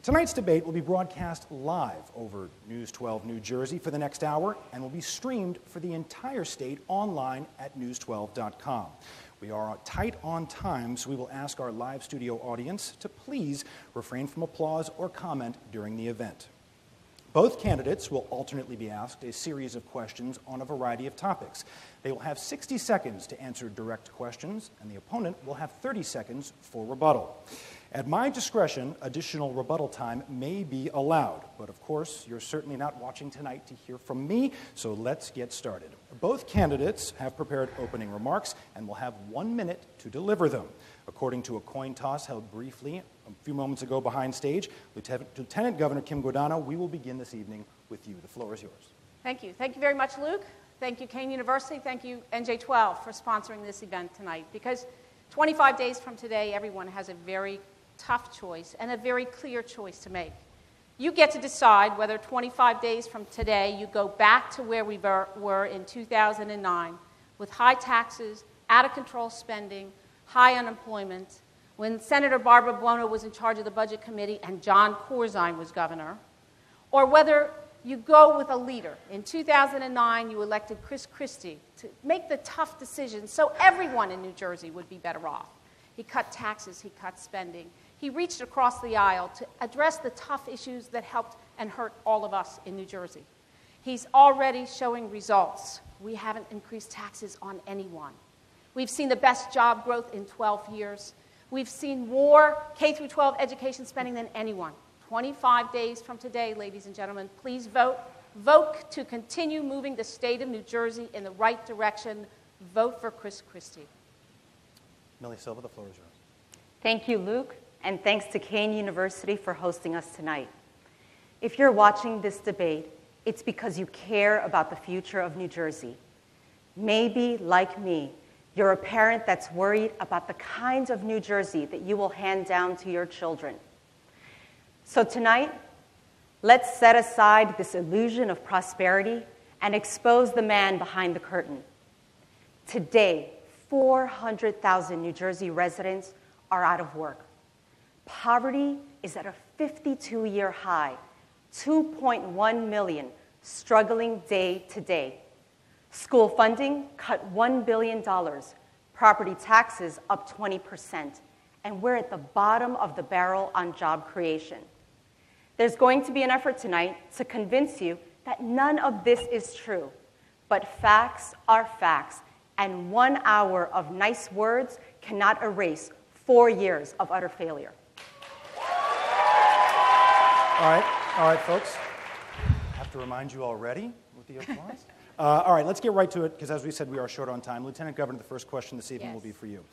Tonight's debate will be broadcast live over News 12 New Jersey for the next hour and will be streamed for the entire state online at news12.com. We are tight on time, so we will ask our live studio audience to please refrain from applause or comment during the event. Both candidates will alternately be asked a series of questions on a variety of topics. They will have 60 seconds to answer direct questions, and the opponent will have 30 seconds for rebuttal. At my discretion, additional rebuttal time may be allowed, but of course, you're certainly not watching tonight to hear from me, so let's get started. Both candidates have prepared opening remarks and will have 1 minute to deliver them. According to a coin toss held briefly a few moments ago behind stage, Lieutenant Governor Kim Guadagno, we will begin this evening with you. The floor is yours. Thank you. Thank you very much, Luke. Thank you, Kean University. Thank you, NJ12, for sponsoring this event tonight. Because 25 days from today, everyone has a very tough choice and a very clear choice to make. You get to decide whether 25 days from today you go back to where we were in 2009 with high taxes, out-of-control spending, high unemployment, when Senator Barbara Buono was in charge of the Budget Committee and John Corzine was governor, or whether you go with a leader. In 2009, you elected Chris Christie to make the tough decisions so everyone in New Jersey would be better off. He cut taxes, he cut spending. He reached across the aisle to address the tough issues that helped and hurt all of us in New Jersey. He's already showing results. We haven't increased taxes on anyone. We've seen the best job growth in 12 years. We've seen more K-12 education spending than anyone. 25 days from today, ladies and gentlemen, please vote. Vote to continue moving the state of New Jersey in the right direction. Vote for Chris Christie. Millie Silva, the floor is yours. Thank you, Luke, and thanks to Kean University for hosting us tonight. If you're watching this debate, it's because you care about the future of New Jersey. Maybe, like me, you're a parent that's worried about the kinds of New Jersey that you will hand down to your children. So tonight, let's set aside this illusion of prosperity and expose the man behind the curtain. Today, 400,000 New Jersey residents are out of work. Poverty is at a 52-year high, 2.1 million struggling day to day. School funding cut $1 billion, property taxes up 20%, and we're at the bottom of the barrel on job creation. There's going to be an effort tonight to convince you that none of this is true, but facts are facts, and 1 hour of nice words cannot erase 4 years of utter failure. All right, folks. I have to remind you already with the applause. All right, let's get right to it, because as we said, we are short on time. Lieutenant Governor, the first question this evening will be for you.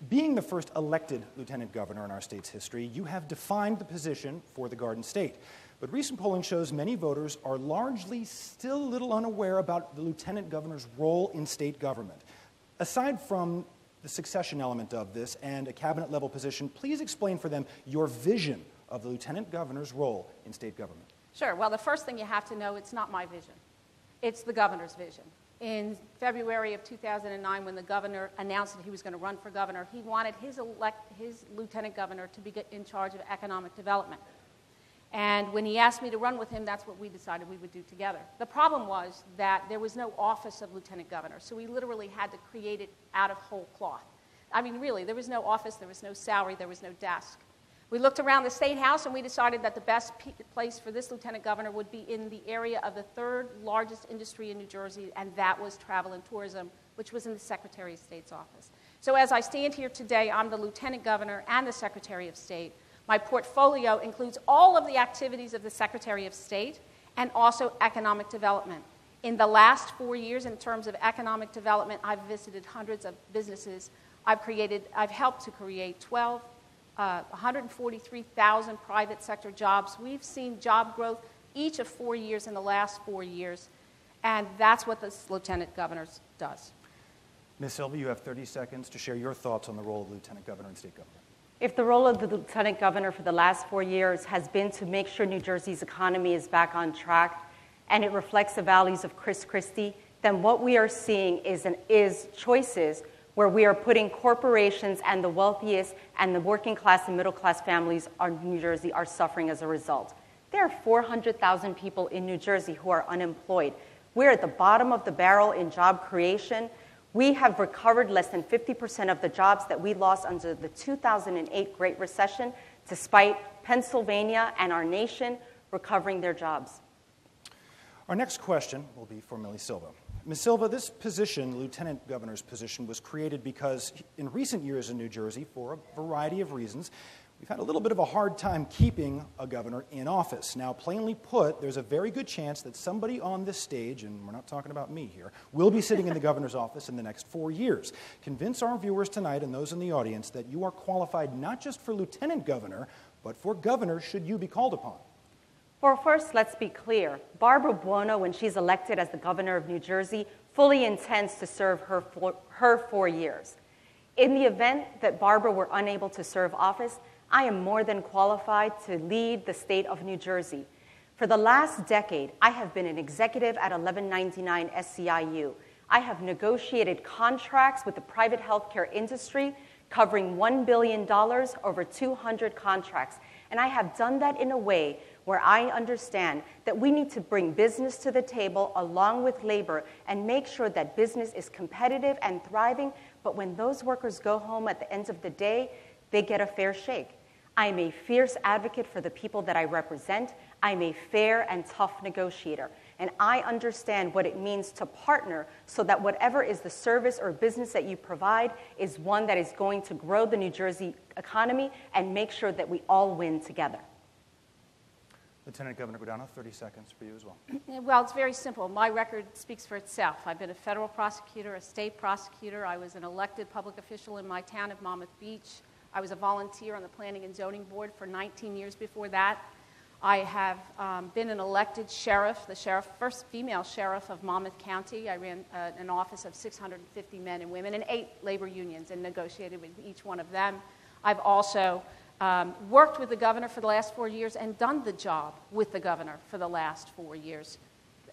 Being the first elected lieutenant governor in our state's history, you have defined the position for the Garden State. But recent polling shows many voters are largely still a little unaware about the lieutenant governor's role in state government. Aside from the succession element of this and a cabinet-level position, please explain for them your vision of the lieutenant governor's role in state government. Sure. Well, the first thing you have to know, it's not my vision. It's the governor's vision. In February of 2009, when the governor announced that he was going to run for governor, he wanted his lieutenant governor to be in charge of economic development. And when he asked me to run with him, that's what we decided we would do together. The problem was that there was no office of lieutenant governor, so we literally had to create it out of whole cloth. I mean, really, there was no office, there was no salary, there was no desk. We looked around the State House and we decided that the best place for this lieutenant governor would be in the area of the third largest industry in New Jersey, and that was travel and tourism, which was in the Secretary of State's office. So as I stand here today, I'm the lieutenant governor and the Secretary of State. My portfolio includes all of the activities of the Secretary of State and also economic development. In the last 4 years, in terms of economic development, I've visited hundreds of businesses. I've helped to create 143,000 private sector jobs. We've seen job growth each of 4 years in the last 4 years, and that's what this lieutenant governor does. Ms. Silva, you have 30 seconds to share your thoughts on the role of the lieutenant governor and state government. If the role of the lieutenant governor for the last 4 years has been to make sure New Jersey's economy is back on track and it reflects the values of Chris Christie, then what we are seeing is choices where we are putting corporations and the wealthiest and the working class and middle class families in New Jersey are suffering as a result. There are 400,000 people in New Jersey who are unemployed. We're at the bottom of the barrel in job creation. We have recovered less than 50% of the jobs that we lost under the 2008 Great Recession, despite Pennsylvania and our nation recovering their jobs. Our next question will be for Ms. Silva. Ms. Silva, this position, the Lieutenant Governor's position, was created because in recent years in New Jersey, for a variety of reasons, we've had a little bit of a hard time keeping a governor in office. Now, plainly put, there's a very good chance that somebody on this stage, and we're not talking about me here, will be sitting in the governor's office in the next 4 years. Convince our viewers tonight and those in the audience that you are qualified not just for lieutenant governor, but for governor should you be called upon. Well, first, let's be clear. Barbara Buono, when she's elected as the governor of New Jersey, fully intends to serve her 4 years. In the event that Barbara were unable to serve office, I am more than qualified to lead the state of New Jersey. For the last decade, I have been an executive at 1199 SEIU. I have negotiated contracts with the private healthcare industry covering $1 billion over 200 contracts. And I have done that in a way where I understand that we need to bring business to the table along with labor and make sure that business is competitive and thriving, but when those workers go home at the end of the day, they get a fair shake. I am a fierce advocate for the people that I represent. I'm a fair and tough negotiator. And I understand what it means to partner so that whatever is the service or business that you provide is one that is going to grow the New Jersey economy and make sure that we all win together. Lieutenant Governor Guadagno, 30 seconds for you as well. Well, it's very simple. My record speaks for itself. I've been a federal prosecutor, a state prosecutor. I was an elected public official in my town of Monmouth Beach. I was a volunteer on the Planning and Zoning Board for 19 years before that. I have been an elected sheriff, the first female sheriff of Monmouth County. I ran an office of 650 men and women and 8 labor unions and negotiated with each one of them. I've also worked with the governor for the last 4 years and done the job with the governor for the last 4 years.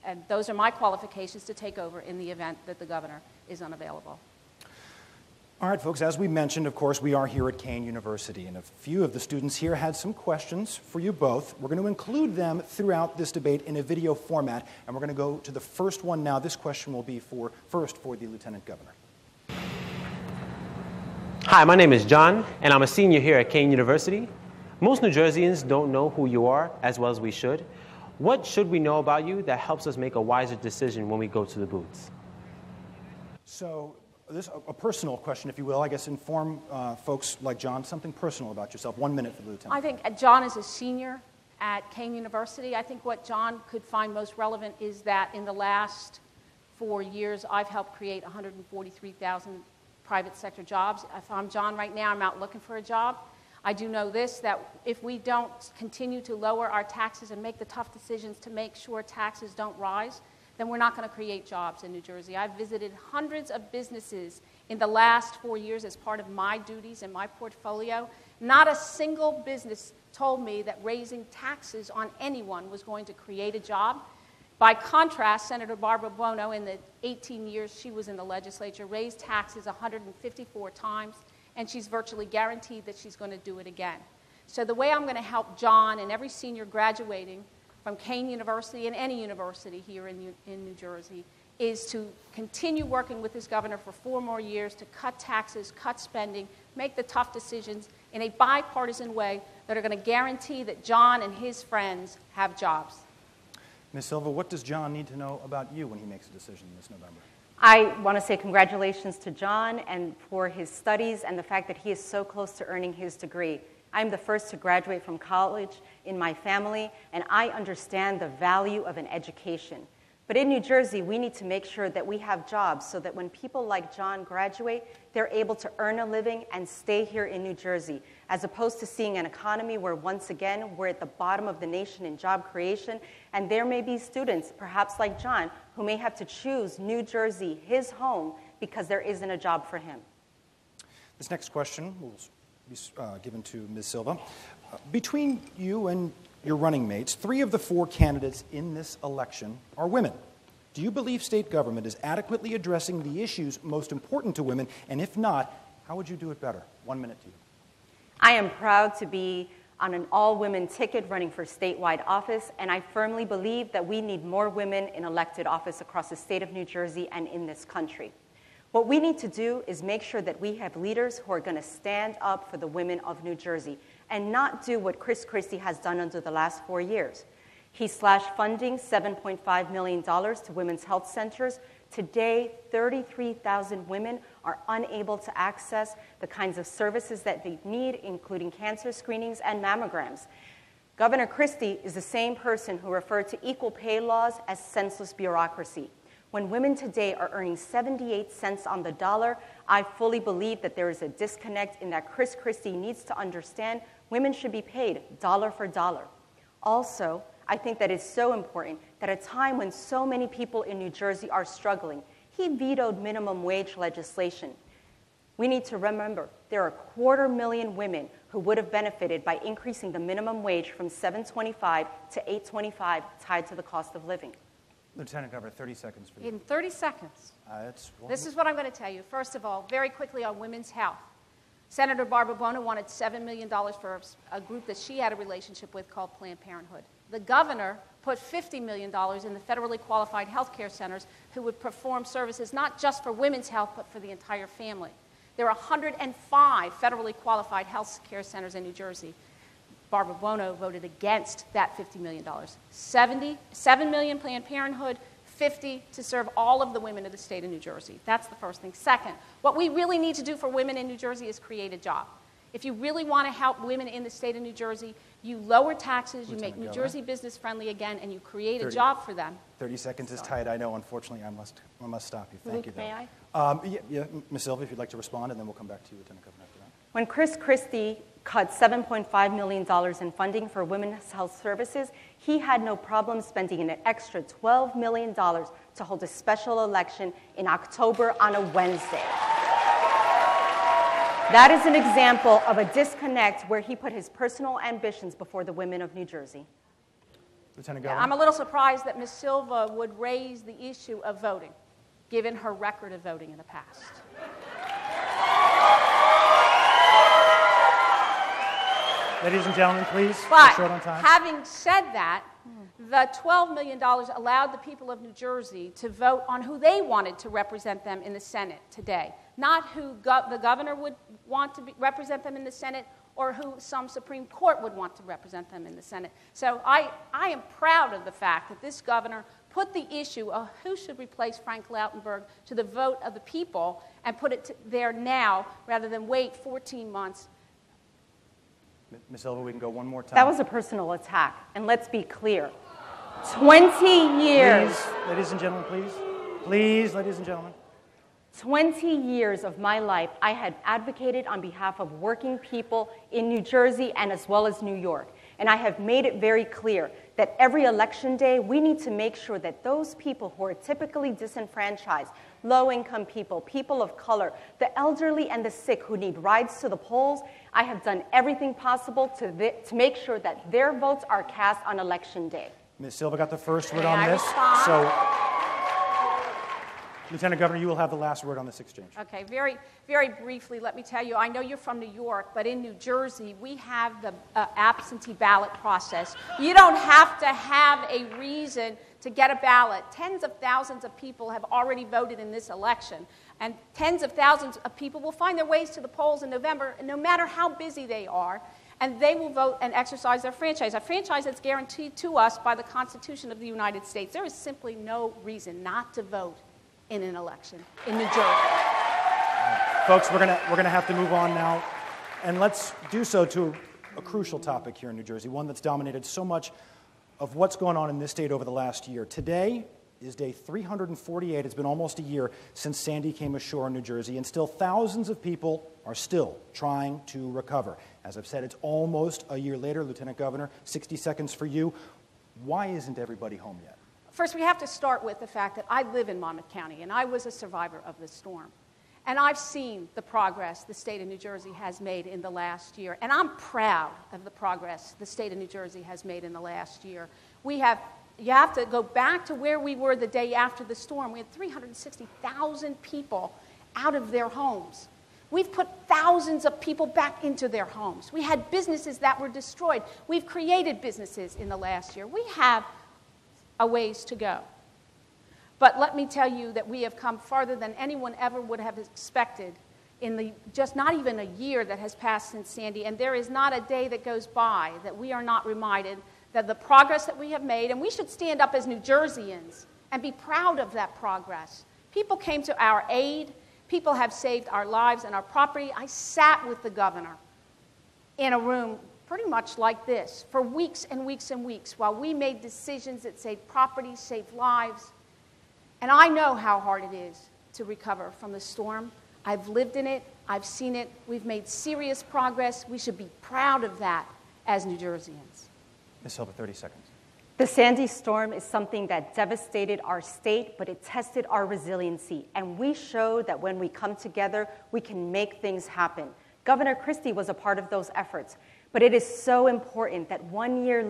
And those are my qualifications to take over in the event that the governor is unavailable. All right, folks, as we mentioned, of course, we are here at Kean University, and a few of the students here had some questions for you both. We're going to include them throughout this debate in a video format, and we're going to go to the first one now. This question will be first for the Lieutenant Governor. Hi, my name is John, and I'm a senior here at Kean University. Most New Jerseyans don't know who you are as well as we should. What should we know about you that helps us make a wiser decision when we go to the booths? So, this a personal question, if you will. I guess inform folks like John something personal about yourself. 1 minute for the Lieutenant. I think John is a senior at Kean University. I think what John could find most relevant is that in the last 4 years, I've helped create 143,000 private sector jobs. If I'm John right now, I'm out looking for a job. I do know this, that if we don't continue to lower our taxes and make the tough decisions to make sure taxes don't rise, then we're not going to create jobs in New Jersey. I've visited hundreds of businesses in the last 4 years as part of my duties and my portfolio. Not a single business told me that raising taxes on anyone was going to create a job. By contrast, Senator Barbara Buono, in the 18 years she was in the legislature, raised taxes 154 times, and she's virtually guaranteed that she's going to do it again. So the way I'm going to help John and every senior graduating from Kean University and any university here in New Jersey is to continue working with this governor for 4 more years to cut taxes, cut spending, make the tough decisions in a bipartisan way that are going to guarantee that John and his friends have jobs. Ms. Silva, what does John need to know about you when he makes a decision this November? I want to say congratulations to John and for his studies and the fact that he is so close to earning his degree. I'm the first to graduate from college in my family, and I understand the value of an education. But in New Jersey, we need to make sure that we have jobs so that when people like John graduate, they're able to earn a living and stay here in New Jersey, as opposed to seeing an economy where, once again, we're at the bottom of the nation in job creation, and there may be students, perhaps like John, who may have to choose New Jersey, his home, because there isn't a job for him. This next question will be given to Ms. Silva. Between you and your running mates, 3 of the 4 candidates in this election are women. Do you believe state government is adequately addressing the issues most important to women? And if not, how would you do it better? 1 minute to you. I am proud to be on an all-women ticket running for statewide office, and I firmly believe that we need more women in elected office across the state of New Jersey and in this country. What we need to do is make sure that we have leaders who are going to stand up for the women of New Jersey and not do what Chris Christie has done under the last 4 years. He slashed funding, $7.5 million to women's health centers. Today, 33,000 women are unable to access the kinds of services that they need, including cancer screenings and mammograms. Governor Christie is the same person who referred to equal pay laws as senseless bureaucracy. When women today are earning 78 cents on the dollar, I fully believe that there is a disconnect in that Chris Christie needs to understand women should be paid dollar for dollar. Also, I think that it's so important that at a time when so many people in New Jersey are struggling, he vetoed minimum wage legislation. We need to remember there are 250,000 women who would have benefited by increasing the minimum wage from $7.25 to $8.25 tied to the cost of living. Lieutenant Governor, 30 seconds for you. In 30 seconds, this is what I'm going to tell you. First of all, very quickly on women's health. Senator Barbara Buono wanted $7 million for a group that she had a relationship with called Planned Parenthood. The governor put $50 million in the federally qualified health care centers who would perform services not just for women's health, but for the entire family. There are 105 federally qualified health care centers in New Jersey. Barbara Buono voted against that $50 million. $7 million Planned Parenthood, $50 to serve all of the women of the state of New Jersey. That's the first thing. Second, what we really need to do for women in New Jersey is create a job. If you really want to help women in the state of New Jersey, you lower taxes, you make New Jersey business friendly again, and you create a job for them. 30 seconds is tight. I know, unfortunately, I must stop you. Thank you, though. May I? Yeah, Ms. Silva, if you'd like to respond, and then we'll come back to you, Lieutenant Governor, after that. When Chris Christie cut $7.5 million in funding for women's health services, he had no problem spending an extra $12 million to hold a special election in October on a Wednesday. That is an example of a disconnect where he put his personal ambitions before the women of New Jersey. Lieutenant Governor. I'm a little surprised that Ms. Silva would raise the issue of voting, given her record of voting in the past. Ladies and gentlemen, please. But we're short on time. Having said that, the $12 million allowed the people of New Jersey to vote on who they wanted to represent them in the Senate today, not who the governor would want to represent them in the Senate or who some Supreme Court would want to represent them in the Senate. So I am proud of the fact that this governor put the issue of who should replace Frank Lautenberg to the vote of the people and put it there now rather than wait 14 months. Ms. Silva, we can go one more time. That was a personal attack, and let's be clear. 20 years. Please, ladies and gentlemen, please. Please, ladies and gentlemen. 20 years of my life, I had advocated on behalf of working people in New Jersey and as well as New York. And I have made it very clear that every election day, we need to make sure that those people who are typically disenfranchised, low-income people, people of color, the elderly and the sick who need rides to the polls, I have done everything possible to make sure that their votes are cast on election day. Ms. Silva got the first word on this. So, Lieutenant Governor, you will have the last word on this exchange. Okay, very, very briefly, let me tell you, I know you're from New York, but in New Jersey, we have the absentee ballot process. You don't have to have a reason to get a ballot. Tens of thousands of people have already voted in this election, and tens of thousands of people will find their ways to the polls in November, no matter how busy they are, and they will vote and exercise their franchise, a franchise that's guaranteed to us by the Constitution of the United States. There is simply no reason not to vote in an election in New Jersey. Folks, we're gonna have to move on now, and let's do so to a crucial topic here in New Jersey, one that's dominated so much of what's going on in this state over the last year. Today is day 348. It's been almost a year since Sandy came ashore in New Jersey, and still thousands of people are still trying to recover. As I've said, it's almost a year later. Lieutenant Governor, 60 seconds for you. Why isn't everybody home yet? First, we have to start with the fact that I live in Monmouth County, and I was a survivor of this storm. And I've seen the progress the state of New Jersey has made in the last year. And I'm proud of the progress the state of New Jersey has made in the last year. We have You have to go back to where we were the day after the storm. We had 360,000 people out of their homes. We've put thousands of people back into their homes. We had businesses that were destroyed. We've created businesses in the last year. We have a ways to go. But let me tell you that we have come farther than anyone ever would have expected in the just not even a year that has passed since Sandy. And there is not a day that goes by that we are not reminded that the progress that we have made, and we should stand up as New Jerseyans and be proud of that progress. People came to our aid. People have saved our lives and our property. I sat with the governor in a room pretty much like this for weeks and weeks and weeks while we made decisions that saved property, saved lives. And I know how hard it is to recover from the storm. I've lived in it. I've seen it. We've made serious progress. We should be proud of that as New Jerseyans. Ms. Silva, 30 seconds. The Sandy storm is something that devastated our state, but it tested our resiliency. And we showed that when we come together, we can make things happen. Governor Christie was a part of those efforts. But it is so important that 1 year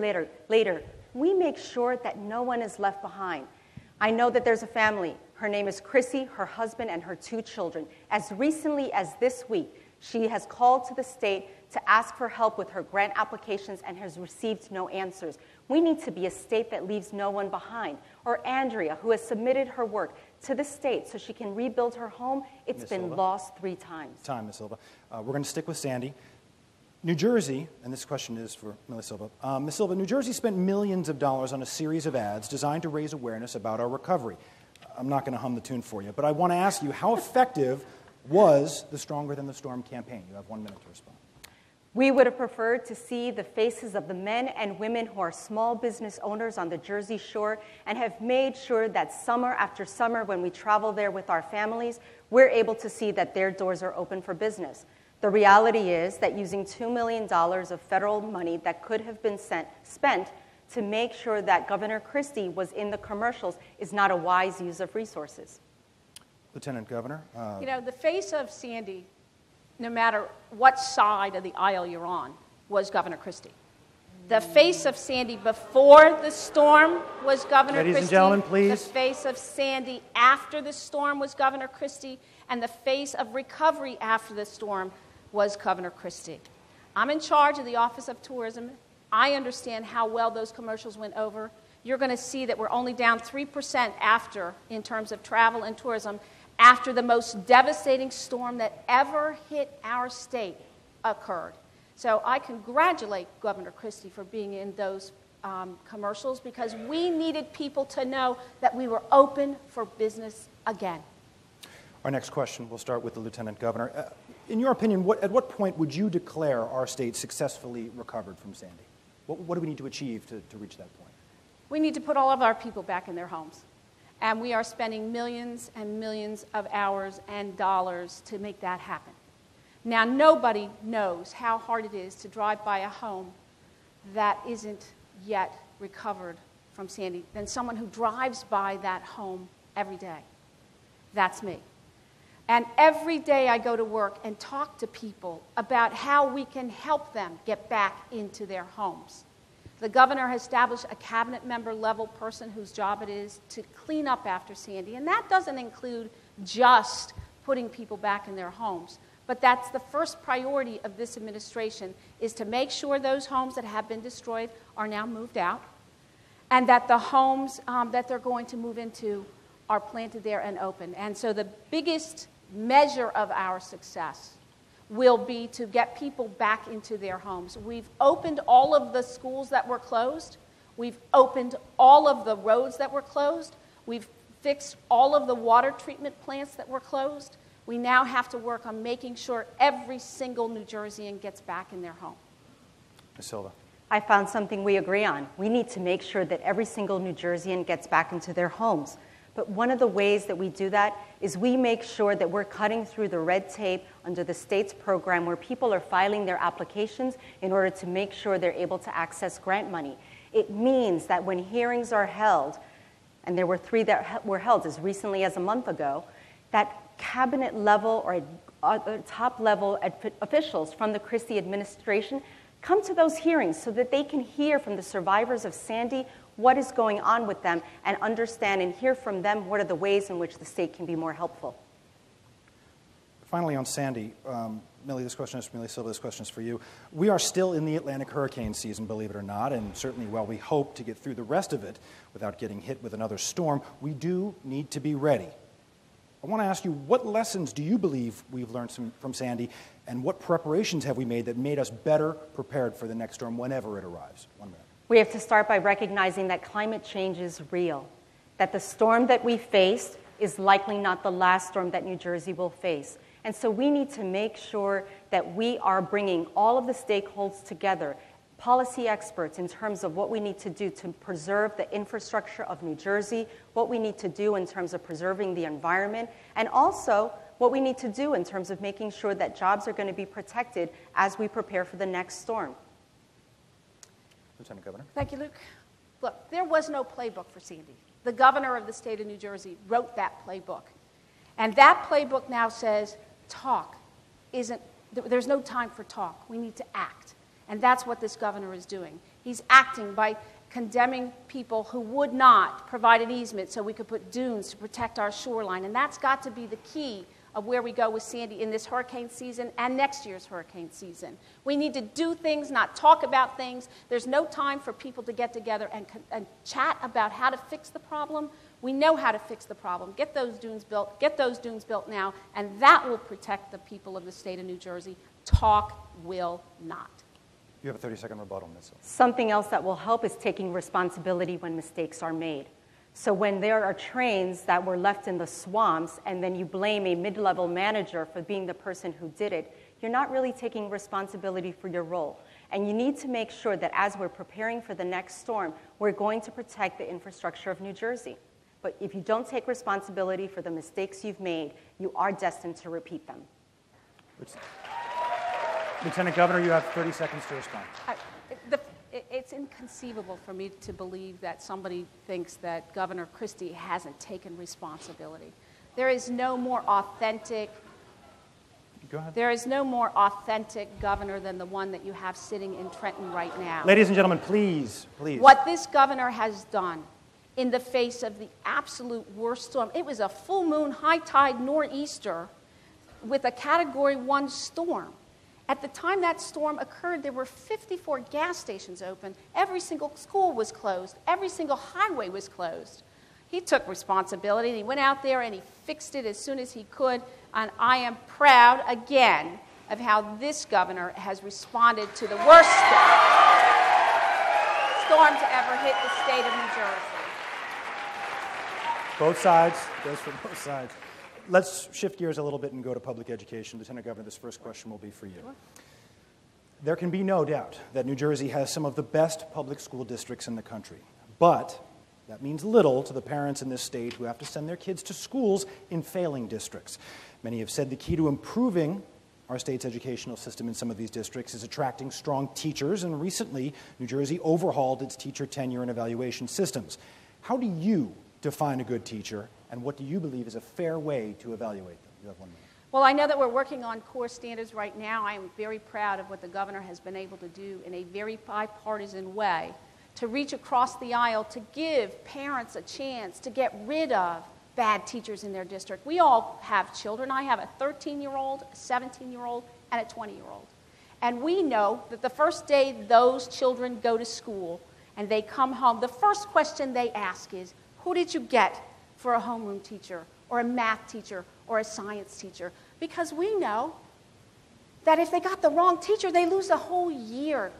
later, we make sure that no one is left behind. I know that there's a family. Her name is Chrissy, her husband, and her 2 children. As recently as this week, she has called to the state to ask for help with her grant applications and has received no answers. We need to be a state that leaves no one behind. Or Andrea, who has submitted her work to the state so she can rebuild her home. It's been lost 3 times. Time, Ms. Silva. We're going to stick with Sandy. New Jersey, and this question is for Ms. Silva. Ms. Silva, New Jersey spent millions of dollars on a series of ads designed to raise awareness about our recovery. I'm not going to hum the tune for you, but I want to ask you, how effective was the Stronger Than the Storm campaign? You have 1 minute to respond. We would have preferred to see the faces of the men and women who are small business owners on the Jersey Shore and have made sure that summer after summer when we travel there with our families, we're able to see that their doors are open for business. The reality is that using $2 million of federal money that could have been spent to make sure that Governor Christie was in the commercials is not a wise use of resources. Lieutenant Governor. You know, the face of Sandy, no matter what side of the aisle you're on, was Governor Christie. The face of Sandy before the storm was Governor Christie. Ladies and gentlemen, please. The face of Sandy after the storm was Governor Christie. And the face of recovery after the storm was Governor Christie. I'm in charge of the Office of Tourism. I understand how well those commercials went over. You're going to see that we're only down 3% after, in terms of travel and tourism, after the most devastating storm that ever hit our state occurred. So I congratulate Governor Christie for being in those commercials because we needed people to know that we were open for business again. Our next question, we'll start with the Lieutenant Governor. In your opinion, at what point would you declare our state successfully recovered from Sandy? What do we need to achieve to reach that point? We need to put all of our people back in their homes. And we are spending millions and millions of hours and dollars to make that happen. Now, nobody knows how hard it is to drive by a home that isn't yet recovered from Sandy than someone who drives by that home every day. That's me. And every day I go to work and talk to people about how we can help them get back into their homes. The governor has established a cabinet member level person whose job it is to clean up after Sandy. And that doesn't include just putting people back in their homes. But that's the first priority of this administration, is to make sure those homes that have been destroyed are now moved out, and that the homes that they're going to move into are planted there and open. And so the biggest measure of our success will be to get people back into their homes. We've opened all of the schools that were closed. We've opened all of the roads that were closed. We've fixed all of the water treatment plants that were closed. We now have to work on making sure every single New Jerseyan gets back in their home. Ms. Silva. I found something we agree on. We need to make sure that every single New Jerseyan gets back into their homes. But one of the ways that we do that is we make sure that we're cutting through the red tape under the state's program where people are filing their applications in order to make sure they're able to access grant money. It means that when hearings are held, and there were 3 that were held as recently as a month ago, that cabinet level or top level officials from the Christie administration come to those hearings so that they can hear from the survivors of Sandy what is going on with them, and understand and hear from them what are the ways in which the state can be more helpful. Finally, on Sandy, Millie, this question is for Millie Silva, this question is for you. We are still in the Atlantic hurricane season, believe it or not, and certainly while we hope to get through the rest of it without getting hit with another storm, we do need to be ready. I want to ask you, what lessons do you believe we've learned from Sandy, and what preparations have we made that made us better prepared for the next storm whenever it arrives? 1 minute. We have to start by recognizing that climate change is real, that the storm that we faced is likely not the last storm that New Jersey will face. And so we need to make sure that we are bringing all of the stakeholders together, policy experts, in terms of what we need to do to preserve the infrastructure of New Jersey, what we need to do in terms of preserving the environment, and also what we need to do in terms of making sure that jobs are going to be protected as we prepare for the next storm. Lieutenant Governor. Thank you, Luke. Look, there was no playbook for Sandy. The governor of the state of New Jersey wrote that playbook. And that playbook now says, there's no time for talk. We need to act. And that's what this governor is doing. He's acting by condemning people who would not provide an easement so we could put dunes to protect our shoreline. And that's got to be the key of where we go with Sandy in this hurricane season and next year's hurricane season. We need to do things, not talk about things. There's no time for people to get together and chat about how to fix the problem. We know how to fix the problem. Get those dunes built now, and that will protect the people of the state of New Jersey. Talk will not. You have a 30-second rebuttal, Ms. Silva. Something else that will help is taking responsibility when mistakes are made. So when there are trains that were left in the swamps and then you blame a mid-level manager for being the person who did it, you're not really taking responsibility for your role. And you need to make sure that as we're preparing for the next storm, we're going to protect the infrastructure of New Jersey. But if you don't take responsibility for the mistakes you've made, you are destined to repeat them. Lieutenant Governor, you have 30 seconds to respond. It's inconceivable for me to believe that somebody thinks that Governor Christie hasn't taken responsibility. There is no more authentic governor than the one that you have sitting in Trenton right now. Ladies and gentlemen, please. What this governor has done in the face of the absolute worst storm, it was a full moon, high tide nor'easter with a Category 1 storm. At the time that storm occurred, there were 54 gas stations open. Every single school was closed. Every single highway was closed. He took responsibility, and he went out there and he fixed it as soon as he could. And I am proud, again, of how this governor has responded to the worst storm to ever hit the state of New Jersey. Both sides. Goes for both sides. Let's shift gears a little bit and go to public education. Lieutenant Governor, this first question will be for you. Sure. There can be no doubt that New Jersey has some of the best public school districts in the country. But that means little to the parents in this state who have to send their kids to schools in failing districts. Many have said the key to improving our state's educational system in some of these districts is attracting strong teachers, and recently New Jersey overhauled its teacher tenure and evaluation systems. How do you define a good teacher, and what do you believe is a fair way to evaluate them? You have 1 minute. Well, I know that we're working on core standards right now. I am very proud of what the governor has been able to do in a very bipartisan way to reach across the aisle to give parents a chance to get rid of bad teachers in their district. We all have children. I have a 13-year-old, a 17-year-old, and a 20-year-old. And we know that the first day those children go to school and they come home, the first question they ask is, who did you get for a homeroom teacher or a math teacher or a science teacher? Because we know that if they got the wrong teacher, they lose a whole year.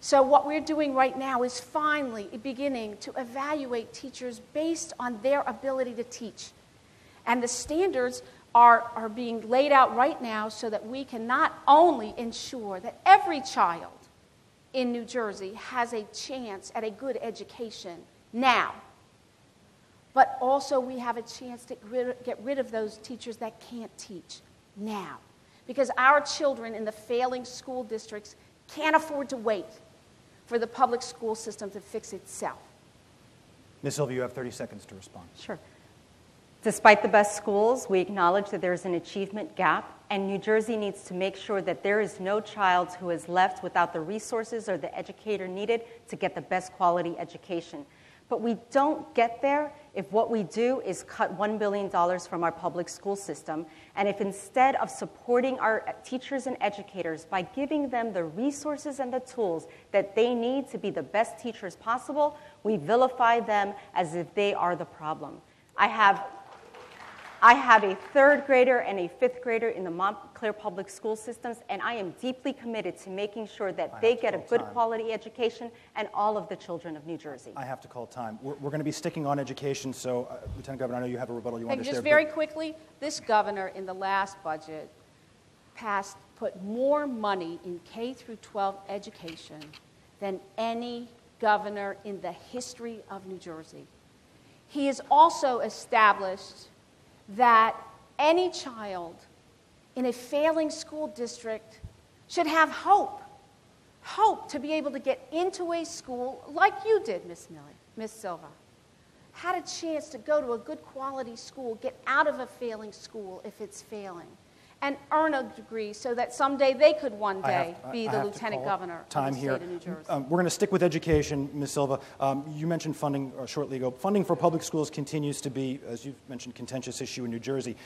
So what we're doing right now is finally beginning to evaluate teachers based on their ability to teach. And the standards are being laid out right now so that we can not only ensure that every child in New Jersey has a chance at a good education now, but also we have a chance to get rid of those teachers that can't teach now. Because our children in the failing school districts can't afford to wait for the public school system to fix itself. Ms. Silva, you have 30 seconds to respond. Sure. Despite the best schools, we acknowledge that there is an achievement gap, and New Jersey needs to make sure that there is no child who is left without the resources or the educator needed to get the best quality education. But we don't get there if what we do is cut $1 billion from our public school system, and if instead of supporting our teachers and educators by giving them the resources and the tools that they need to be the best teachers possible, we vilify them as if they are the problem. I have a third grader and a fifth grader in the Montclair public school systems, and I am deeply committed to making sure that they get a good quality education, and all of the children of New Jersey. I have to call time. We're going to be sticking on education, so Lieutenant Governor, I know you have a rebuttal you want to share. Just very quickly, this governor in the last budget put more money in K through 12 education than any governor in the history of New Jersey. He has also established that any child in a failing school district should have hope to be able to get into a school like you did, Miss Silva. Had a chance to go to a good quality school, get out of a failing school if it's failing, and earn a degree so that someday they could one day be the lieutenant governor of the state of New Jersey. We're going to stick with education, Ms. Silva. You mentioned funding shortly ago. Funding for public schools continues to be, as you've mentioned, contentious issue in New Jersey.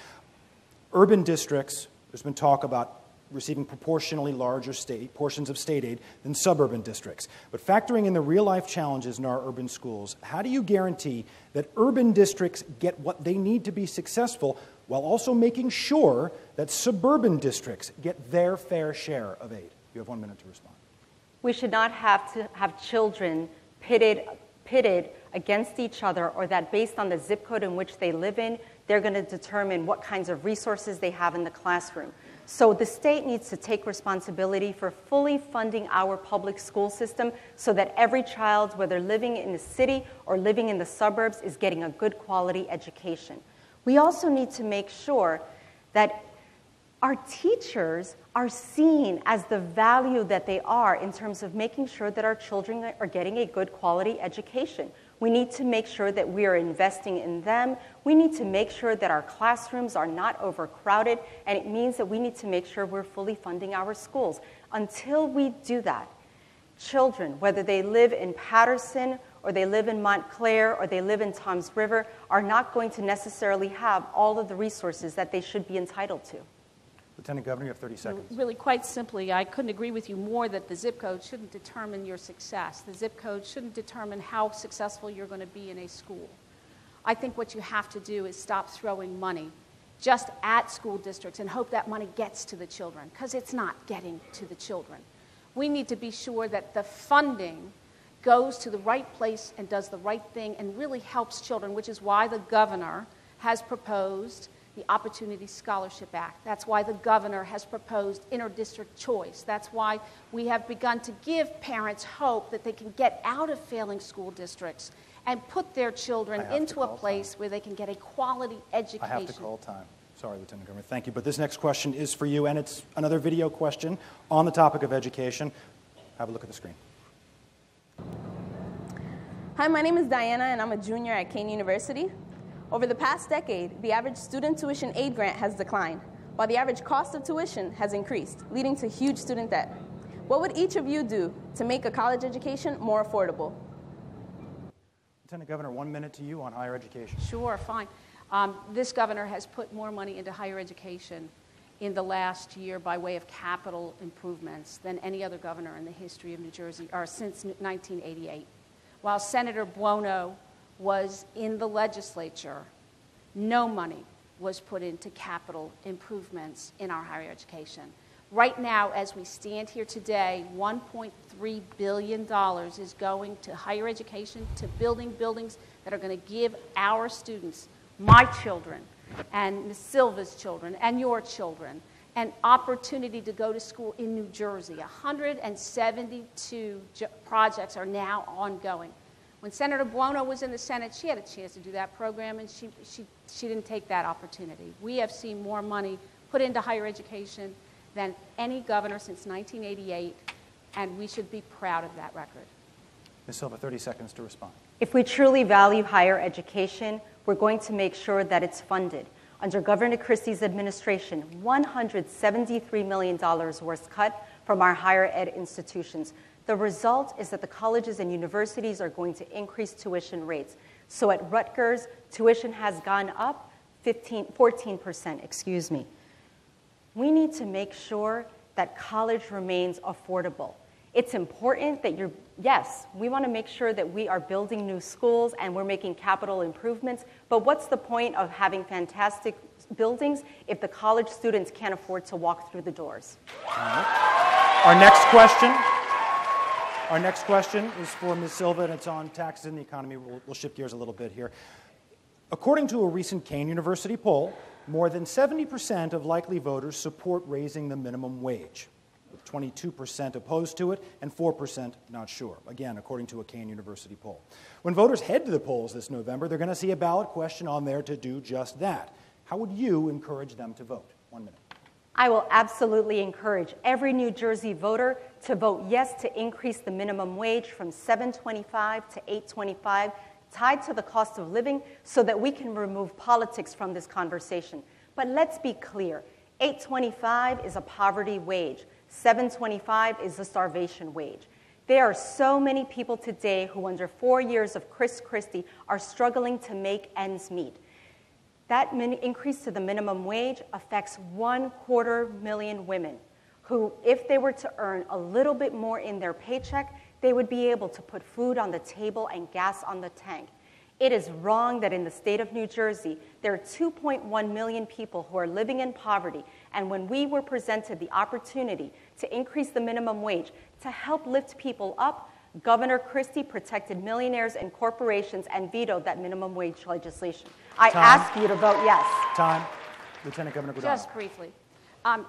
Urban districts, there's been talk about receiving proportionally larger portions of state aid than suburban districts. But factoring in the real-life challenges in our urban schools, how do you guarantee that urban districts get what they need to be successful while also making sure that suburban districts get their fair share of aid? You have 1 minute to respond. We should not have to have children pitted against each other, or that based on the zip code in which they live in, they're going to determine what kinds of resources they have in the classroom. So the state needs to take responsibility for fully funding our public school system so that every child, whether living in the city or living in the suburbs, is getting a good quality education. We also need to make sure that our teachers are seen as the value that they are in terms of making sure that our children are getting a good quality education. We need to make sure that we are investing in them. We need to make sure that our classrooms are not overcrowded, and it means that we need to make sure we're fully funding our schools. Until we do that, children, whether they live in Paterson or they live in Montclair or they live in Toms River, are not going to necessarily have all of the resources that they should be entitled to. Lieutenant Governor, you have 30 seconds. Really, quite simply, I couldn't agree with you more that the zip code shouldn't determine your success. The zip code shouldn't determine how successful you're going to be in a school. I think what you have to do is stop throwing money just at school districts and hope that money gets to the children, because it's not getting to the children. We need to be sure that the funding goes to the right place and does the right thing and really helps children, which is why the governor has proposed the Opportunity Scholarship Act. That's why the governor has proposed inter-district choice. That's why we have begun to give parents hope that they can get out of failing school districts and put their children into a place where they can get a quality education. I have to call time. Sorry, Lieutenant Governor. Thank you. But this next question is for you, and it's another video question on the topic of education. Have a look at the screen. Hi, my name is Diana, and I'm a junior at Kean University. Over the past decade, the average student tuition aid grant has declined, while the average cost of tuition has increased, leading to huge student debt. What would each of you do to make a college education more affordable? Lieutenant Governor, 1 minute to you on higher education. Sure, fine. This governor has put more money into higher education in the last year by way of capital improvements than any other governor in the history of New Jersey, or since 1988. While Senator Buono was in the legislature, no money was put into capital improvements in our higher education. Right now, as we stand here today, $1.3 billion is going to higher education, to building buildings that are going to give our students, my children, and Ms. Silva's children, and your children, an opportunity to go to school in New Jersey. 172 projects are now ongoing. When Senator Buono was in the Senate, she had a chance to do that program, and she didn't take that opportunity. We have seen more money put into higher education than any governor since 1988, and we should be proud of that record. Ms. Silva, 30 seconds to respond. If we truly value higher education, we're going to make sure that it's funded. Under Governor Christie's administration, $173 million was cut from our higher ed institutions. The result is that the colleges and universities are going to increase tuition rates. So at Rutgers, tuition has gone up 14%. We need to make sure that college remains affordable. It's important that we want to make sure that we are building new schools and we're making capital improvements, but what's the point of having fantastic buildings if the college students can't afford to walk through the doors? Our next question is for Ms. Silva, and it's on taxes and the economy. We'll shift gears a little bit here. According to a recent Kean University poll, more than 70% of likely voters support raising the minimum wage, with 22% opposed to it and 4% not sure. Again, according to a Kean University poll. When voters head to the polls this November, they're going to see a ballot question on there to do just that. How would you encourage them to vote? 1 minute. I will absolutely encourage every New Jersey voter to vote yes to increase the minimum wage from $7.25 to $8.25, tied to the cost of living, so that we can remove politics from this conversation. But let's be clear, $8.25 is a poverty wage. $7.25 is a starvation wage. There are so many people today who, under 4 years of Chris Christie, are struggling to make ends meet. That increase to the minimum wage affects 250,000 women who, if they were to earn a little bit more in their paycheck, they would be able to put food on the table and gas on the tank. It is wrong that in the state of New Jersey, there are 2.1 million people who are living in poverty, and when we were presented the opportunity to increase the minimum wage to help lift people up, Governor Christie protected millionaires and corporations and vetoed that minimum wage legislation. I ask you to vote yes. Time. Lieutenant Governor Guadagno. Just briefly. And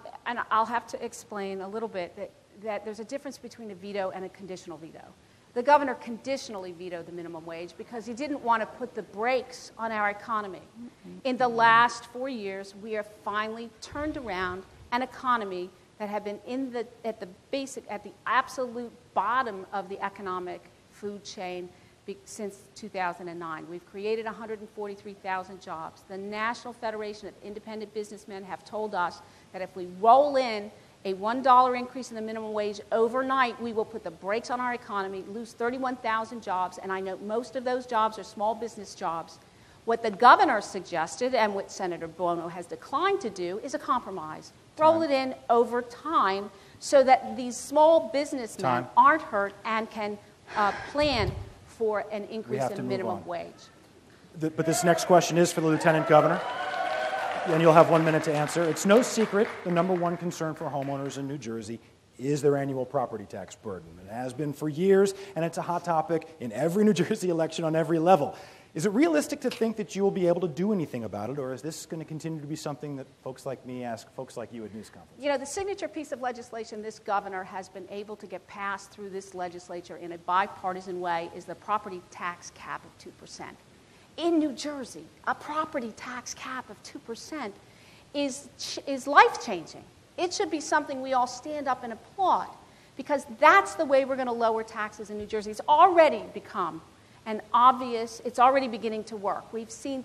I'll have to explain a little bit that there's a difference between a veto and a conditional veto. The governor conditionally vetoed the minimum wage because he didn't want to put the brakes on our economy. In the last 4 years, we have finally turned around an economy that had been at the absolute bottom of the economic food chain since 2009. We've created 143,000 jobs. The National Federation of Independent Businessmen have told us that if we roll in a $1 increase in the minimum wage overnight, we will put the brakes on our economy, lose 31,000 jobs, and I know most of those jobs are small business jobs. What the governor suggested, and what Senator Bono has declined to do, is a compromise. Roll it in over time so that these small businessmen aren't hurt and can plan for an increase in minimum wage. But this next question is for the Lieutenant Governor, and you'll have 1 minute to answer. It's no secret the number one concern for homeowners in New Jersey is their annual property tax burden. It has been for years, and it's a hot topic in every New Jersey election on every level. Is it realistic to think that you will be able to do anything about it, or is this going to continue to be something that folks like me ask folks like you at news conferences? You know, the signature piece of legislation this governor has been able to get passed through this legislature in a bipartisan way is the property tax cap of 2%. In New Jersey, a property tax cap of 2% is life-changing. It should be something we all stand up and applaud, because that's the way we're going to lower taxes in New Jersey. It's already become it's already beginning to work. We've seen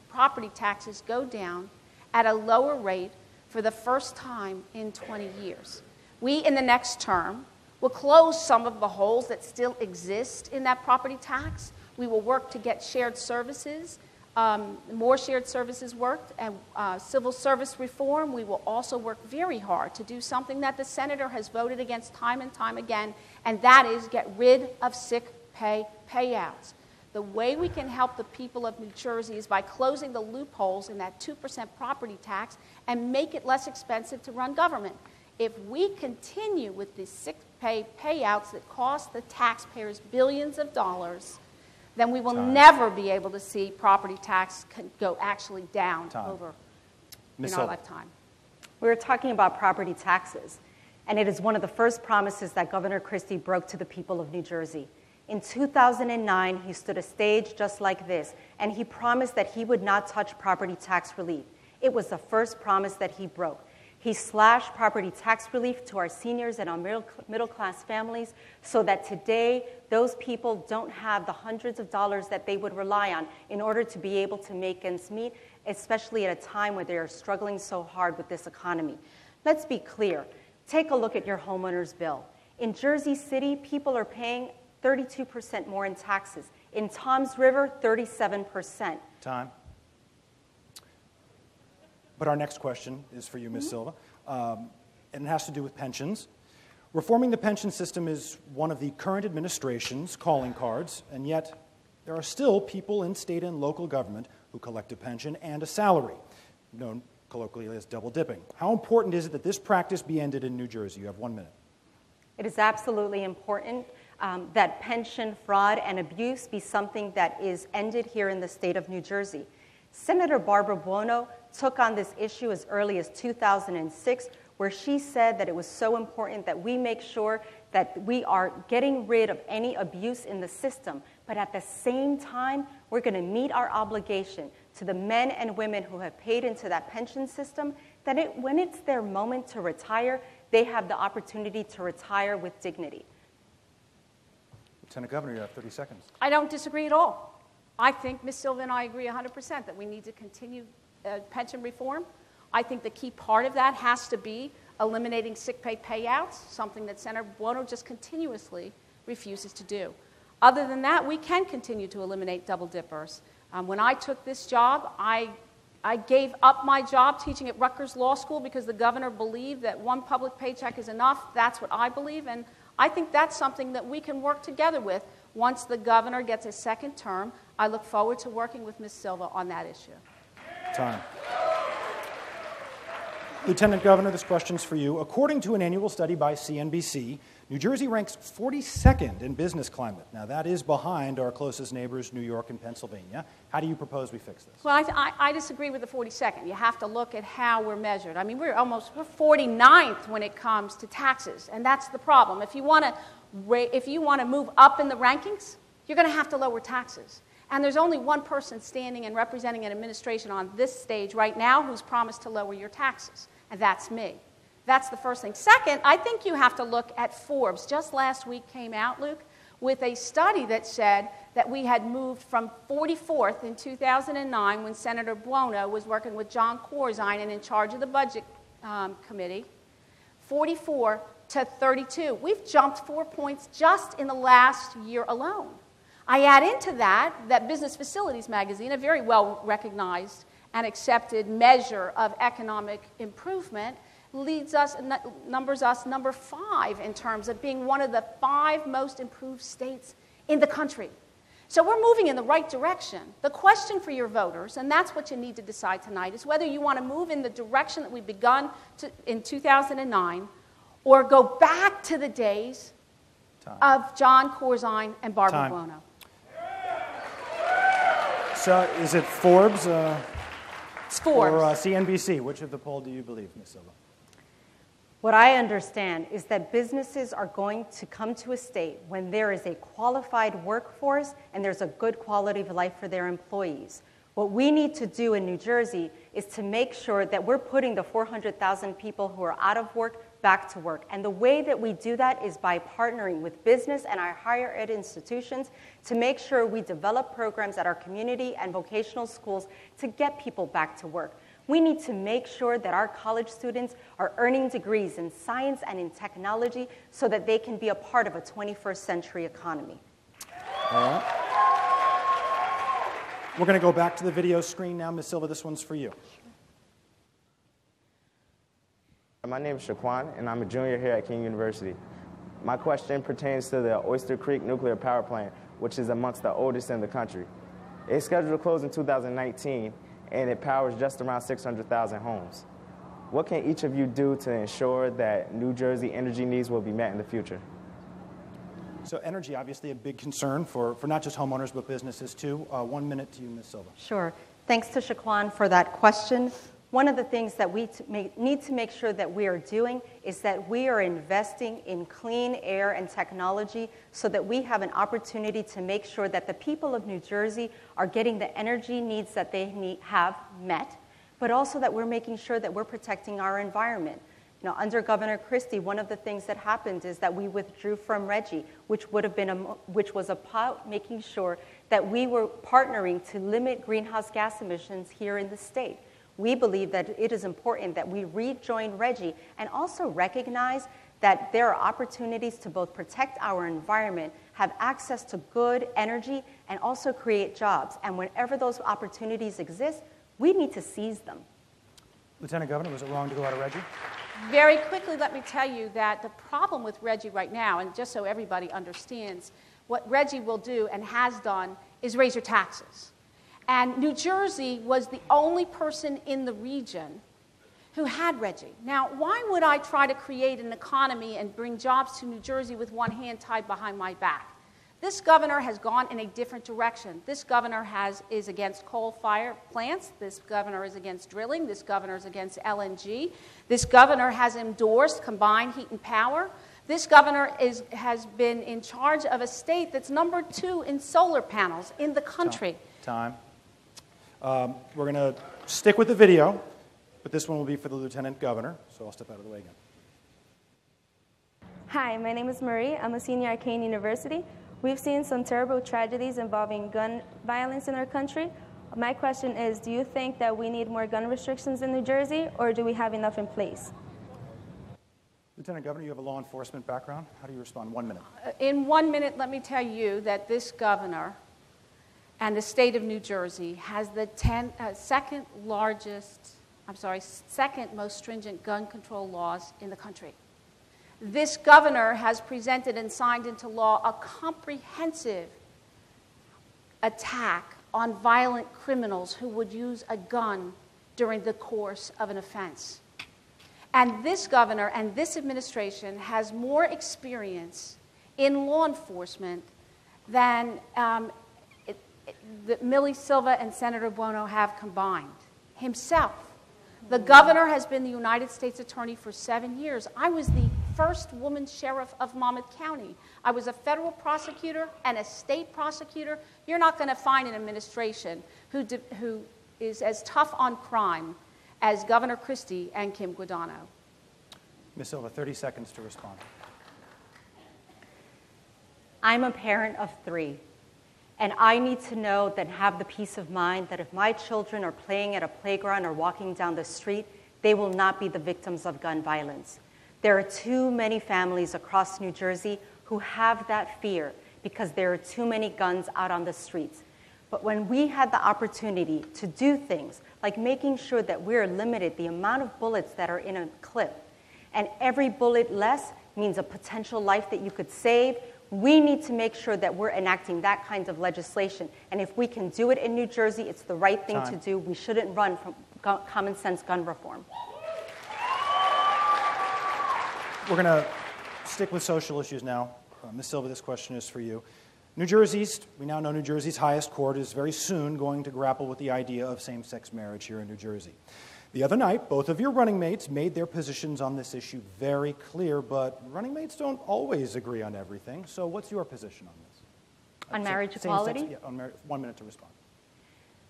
property taxes go down at a lower rate for the first time in 20 years. We, in the next term, will close some of the holes that still exist in that property tax. We will work to get shared services, more shared services worked, and civil service reform. We will also work very hard to do something that the senator has voted against time and time again, and that is get rid of sick pay payouts. The way we can help the people of New Jersey is by closing the loopholes in that 2% property tax and make it less expensive to run government. If we continue with the sick pay payouts that cost the taxpayers billions of dollars, then we will never be able to see property tax go actually down in our lifetime. We were talking about property taxes, and it is one of the first promises that Governor Christie broke to the people of New Jersey. In 2009, he stood a stage just like this, and he promised that he would not touch property tax relief. It was the first promise that he broke. He slashed property tax relief to our seniors and our middle-class families so that today those people don't have the hundreds of dollars that they would rely on in order to be able to make ends meet, especially at a time where they are struggling so hard with this economy. Let's be clear. Take a look at your homeowner's bill. In Jersey City, people are paying 32% more in taxes. In Toms River, 37%. Time. But our next question is for you, Ms. Silva, and it has to do with pensions. Reforming the pension system is one of the current administration's calling cards, and yet there are still people in state and local government who collect a pension and a salary, known colloquially as double dipping. How important is it that this practice be ended in New Jersey? You have 1 minute. It is absolutely important that pension fraud and abuse be something that is ended here in the state of New Jersey. Senator Barbara Buono took on this issue as early as 2006, where she said that it was so important that we make sure that we are getting rid of any abuse in the system. But at the same time, we're going to meet our obligation to the men and women who have paid into that pension system, that when it's their moment to retire, they have the opportunity to retire with dignity. Lieutenant Governor, you have 30 seconds. I don't disagree at all. I think Ms. Silva and I agree 100% that we need to continue pension reform. I think the key part of that has to be eliminating sick pay payouts, something that Senator Buono just continuously refuses to do. Other than that, we can continue to eliminate double dippers. When I took this job, I gave up my job teaching at Rutgers Law School because the governor believed that one public paycheck is enough. That's what I believe, and I think that's something that we can work together with once the governor gets a second term. I look forward to working with Ms. Silva on that issue. Time. Lieutenant Governor, this question's for you. According to an annual study by CNBC, New Jersey ranks 42nd in business climate. Now, that is behind our closest neighbors, New York and Pennsylvania. How do you propose we fix this? Well, I disagree with the 42nd. You have to look at how we're measured. I mean, we're 49th when it comes to taxes, and that's the problem. If you want to move up in the rankings, you're going to have to lower taxes. And there's only one person standing and representing an administration on this stage right now who's promised to lower your taxes, and that's me. That's the first thing. Second, I think you have to look at Forbes. Just last week came out, Luke, with a study that said that we had moved from 44th in 2009 when Senator Buono was working with John Corzine and in charge of the Budget Committee, 44 to 32. We've jumped 4 points just in the last year alone. I add into that Business Facilities magazine, a very well-recognized and accepted measure of economic improvement, numbers us number 5 in terms of being one of the 5 most improved states in the country. So we're moving in the right direction. The question for your voters, and that's what you need to decide tonight, is whether you want to move in the direction that we've begun in 2009 or go back to the days of John Corzine and Barbara Buono. So is it Forbes? It's Forbes. Or CNBC? Which of the poll do you believe, Ms. Silva? What I understand is that businesses are going to come to a state when there is a qualified workforce and there's a good quality of life for their employees. What we need to do in New Jersey is to make sure that we're putting the 400,000 people who are out of work back to work. And the way that we do that is by partnering with business and our higher ed institutions to make sure we develop programs at our community and vocational schools to get people back to work. We need to make sure that our college students are earning degrees in science and in technology so that they can be a part of a 21st century economy. All right. We're going to go back to the video screen now. Ms. Silva, this one's for you. My name is Shaquan, and I'm a junior here at Kean University. My question pertains to the Oyster Creek nuclear power plant, which is amongst the oldest in the country. It's scheduled to close in 2019, and it powers just around 600,000 homes. What can each of you do to ensure that New Jersey energy needs will be met in the future? So energy, obviously a big concern for not just homeowners, but businesses too. 1 minute to you, Ms. Silva. Sure. Thanks to Shaquan for that question. One of the things that we need to make sure that we are doing is that we are investing in clean air and technology so that we have an opportunity to make sure that the people of New Jersey are getting the energy needs that they have met. but also that we're making sure that we're protecting our environment. You know, under Governor Christie, one of the things that happened is that we withdrew from RGGI, which was about making sure that we were partnering to limit greenhouse gas emissions here in the state. We believe that it is important that we rejoin RGGI and also recognize that there are opportunities to both protect our environment, have access to good energy, and also create jobs. And whenever those opportunities exist, we need to seize them. Lieutenant Governor, was it wrong to go out of RGGI? Very quickly, let me tell you that the problem with RGGI right now, and just so everybody understands, what RGGI will do and has done is raise your taxes. And New Jersey was the only person in the region who had RGGI. Now, why would I try to create an economy and bring jobs to New Jersey with one hand tied behind my back? This governor has gone in a different direction. This governor is against coal-fired plants. This governor is against drilling. This governor is against LNG. This governor has endorsed combined heat and power. This governor has been in charge of a state that's number 2 in solar panels in the country. Time. We're going to stick with the video, but this one will be for the Lieutenant Governor, so I'll step out of the way again. Hi, my name is Marie. I'm a senior at Kean University. We've seen some terrible tragedies involving gun violence in our country. My question is, do you think that we need more gun restrictions in New Jersey, or do we have enough in place? Lieutenant Governor, you have a law enforcement background. How do you respond? 1 minute. In 1 minute, let me tell you that this governor and the state of New Jersey has the second most stringent gun control laws in the country. This governor has presented and signed into law a comprehensive attack on violent criminals who would use a gun during the course of an offense. And this governor and this administration has more experience in law enforcement than Millie Silva and Senator Buono have combined. Himself. The governor has been the United States Attorney for 7 years. I was the first woman sheriff of Monmouth County. I was a federal prosecutor and a state prosecutor. You're not going to find an administration who is as tough on crime as Governor Christie and Kim Guadagno. Ms. Silva, 30 seconds to respond. I'm a parent of 3. And I need to know that have the peace of mind that if my children are playing at a playground or walking down the street, they will not be the victims of gun violence. There are too many families across New Jersey who have that fear because there are too many guns out on the streets. But when we had the opportunity to do things like making sure that we're limited the amount of bullets that are in a clip, and every bullet less means a potential life that you could save, we need to make sure that we're enacting that kind of legislation. And if we can do it in New Jersey, it's the right thing to do. We shouldn't run from common sense gun reform. We're going to stick with social issues now. Ms. Silva, this question is for you. We now know New Jersey's highest court is very soon going to grapple with the idea of same-sex marriage here in New Jersey. The other night, both of your running mates made their positions on this issue very clear, but running mates don't always agree on everything. So what's your position on this? On marriage equality? Yeah, 1 minute to respond.